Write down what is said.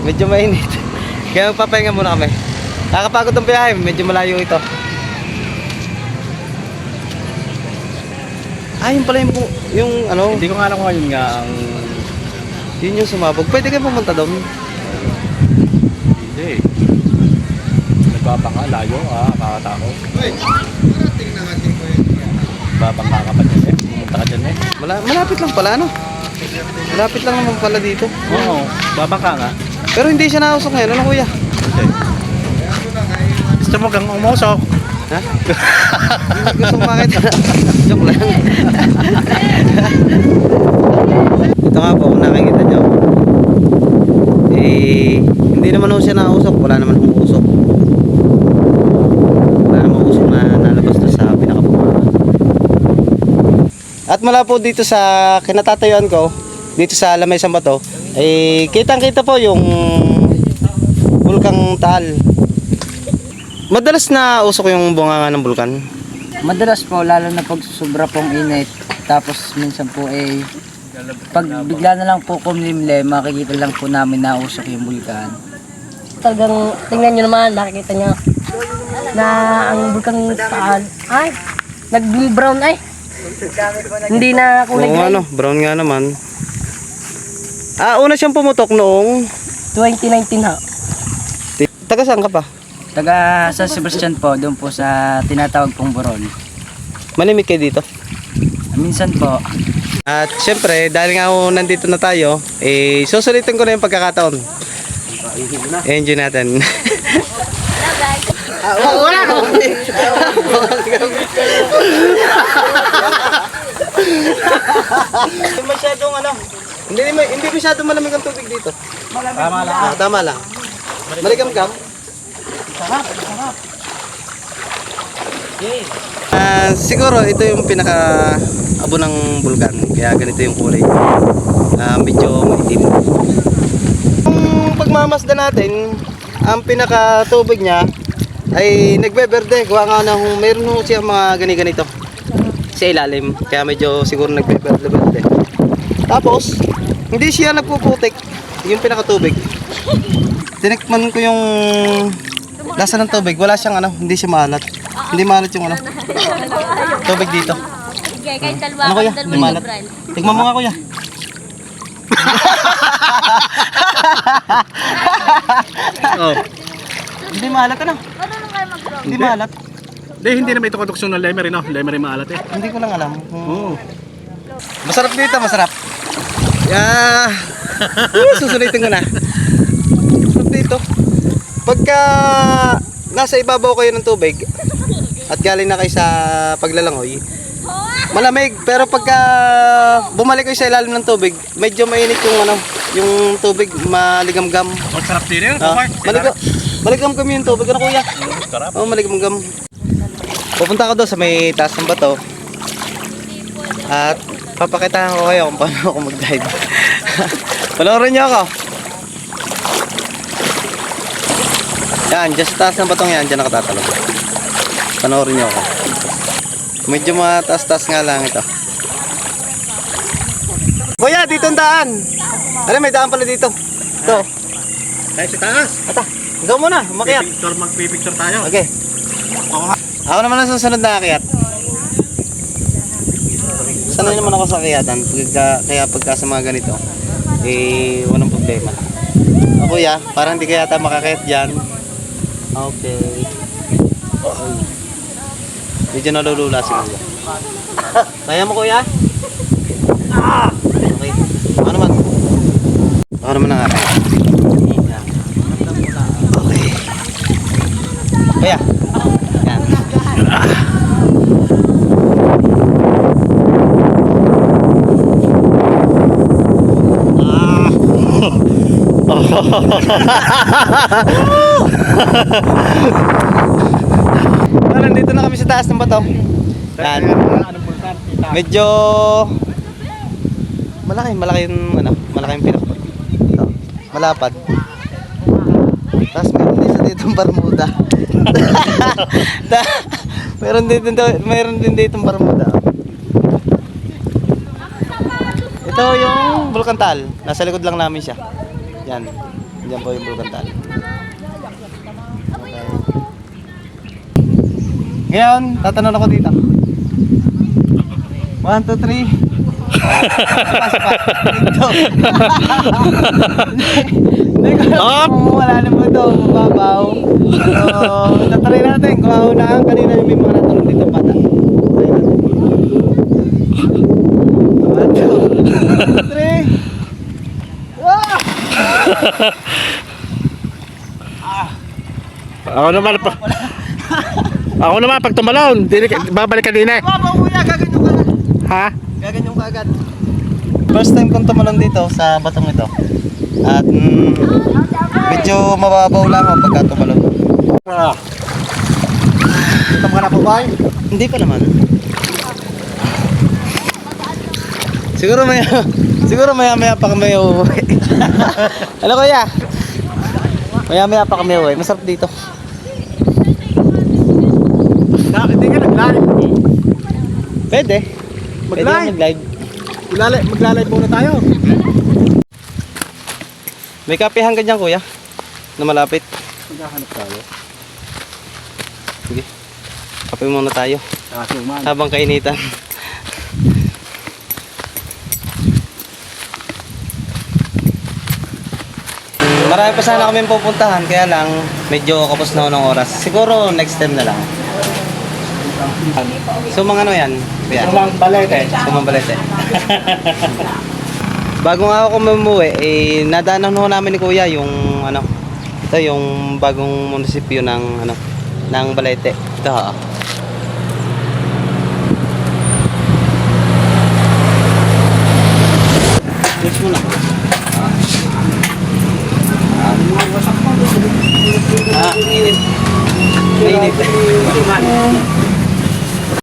Medyo mainit. Kaya magpapahinga muna kami. Nakakapagod ang biyahe, medyo malayo ito. Yun pala yung ano. Hindi ko nga alam kung yun nga ang... Yun yung sumabog. Pwede kayo pumunta doon. Hindi. Nagbabangka, layo, kakatakot. Nagbabangka ka pa dyan eh. Pumunta ka dyan eh. Malapit lang pala, ano? Malapit lang naman pala dito. Oo, babangka nga. Pero hindi siya nausok ngayon, ano kuya? Hindi. Gusto mo kang umusok? Ha? Gusto ko makita. Joke lang. Ito nga po, kung nakikita nyo. Hindi naman siya nausok. Wala naman usok. Wala naman usok na nalabas na sa pinakabunga. At mula po dito sa kinatatayuan ko, dito sa Lamay San Bato, kitang-kita po yung Bulkang Taal. Madalas na usok yung bunganga ng bulkan. Madalas po, lalo na pag sobra pong init. Tapos minsan po pag bigla na lang po kumlimlim, makikita lang po namin na usok yung bulkan. Talagang tingnan nyo naman, nakikita nyo na ang Bulkang Taal ay nag-brown ay. Hindi na kulay gray. Ano, brown nga naman. Una siyang pumutok noong 2019 ha. Taga saan ka pa? Taga San Sebastian po, doon po sa tinatawag pong Boron. Malimit kayo dito. Minsan po. At syempre, dahil nga nandito na tayo, susulitin ko na yung pagkakataon. Enjoy natin. Wala ka! Hindi masyadong hindi masyadong malamig ang tubig dito. Tama lang. Tama lang. Maligam-gam. Siguro ito yung pinaka-abo ng bulkan. Kaya ganito yung kulay. Medyo maitim. Yung pagmamasdan natin, ang pinaka-tubig niya ay nagbeberde. Gawa nga na mayroon siya mga gani-ganito sa ilalim. Kaya medyo siguro nagbeberde-berde. Tapos, hindi siya nagpuputik. Yung pinaka-tubig. Tinikman ko yung lasa ng tubig. Wala siyang hindi siya maalat. Hindi maalat yung tubig dito. Ano kuya? Hindi maalat. Tignan mo nga kuya. Oh. Hindi maalat Hindi maalat. Hindi naman ito konduksyon ng lemery, no? Lemery maalat eh. Hindi ko lang alam. Oo. Masarap dito, masarap. Susulitin ko na. Masarap dito. Pagka nasa ibabaw kayo ng tubig at galing na kayo sa paglalangoy, malamig. Pero pagka bumalik kayo sa ilalim ng tubig, medyo mainit yung tubig, maligam-gam. Masarap din eh. Maligam-gam yung tubig. Ano kuya? Sarap. Maligam-gam. Pupunta ako doon sa may taas ng bato. At papakitaan ko kayo kung paano ako mag-dive. Panoorin niyo ako. Yan, dyan sa taas ng batong yan, dyan nakatatalog. Panoorin niyo ako. Medyo mataas-taas nga lang ito. Kuya, dito ang daan. May daan pala dito. Ito. Tayo sa taas. Ata, ikaw muna, umakyat. Magpipicture tayo. Okay. Ako naman ang susunod na akyat. Sanay naman ako sa akyatan. Kaya pagka sa mga ganito, walang problema. Kuya, parang hindi kaya tayo makakayat dyan. Okay. Medyo nalulula si kuya. Kaya mo kuya? Okay. Ako naman. Ako naman ang akyat. Okay. Kuya. Yan. Nandito na kami sa taas ng bato. Yan. Medyo malaki yung pinakapag. Ito. Malapad. Tapos meron din sa ditong Bermuda. meron din ditong Bermuda. Ito yung Bulkang Taal. Nasa likod lang namin siya. Yan. Diyan po yung Bulkantal. Okay. Ngayon, tatanong ako dito. 1, 2, 3. Dito. Hindi ko alam kung wala na mo ito, mababaw. So, tatry natin kung aunahan. Kanina yung may mga natanong dito pata. Try natin. 1, 2, 3. Ako naman pag tumalon, babalik ka din eh. Mababaw kuya, gaganyan ka na. Ha? Gaganyan ka agad. First time kong tumalon dito sa batong ito. At medyo mababaw lang ako pagka tumalon. Ito ka na po ba? Hindi pa naman. Siguro maya pa kami uuwi. Ano kuya? Maya pa kami uuwi. Masarap dito. Hindi ka nag-live. Pwede. Mag-live? Mag-live. Maglalay muna tayo. May kapehan ka dyan kuya? Na malapit. Maghahanap tayo. Sige. Kape muna tayo. Kasuman. Habang kainitan. Marami pa sana kami pupuntahan, kaya lang medyo kapos na ako ng oras. Siguro next time na lang. So mga ano yan? Kuya? Walang balete. Sumang balete. Bago nga ako umuwi, nadaanan ho namin ni Kuya yung ano, ito yung bagong munisipyo ng ano, ng Balete. Ito ha. Next muna. Init. Init.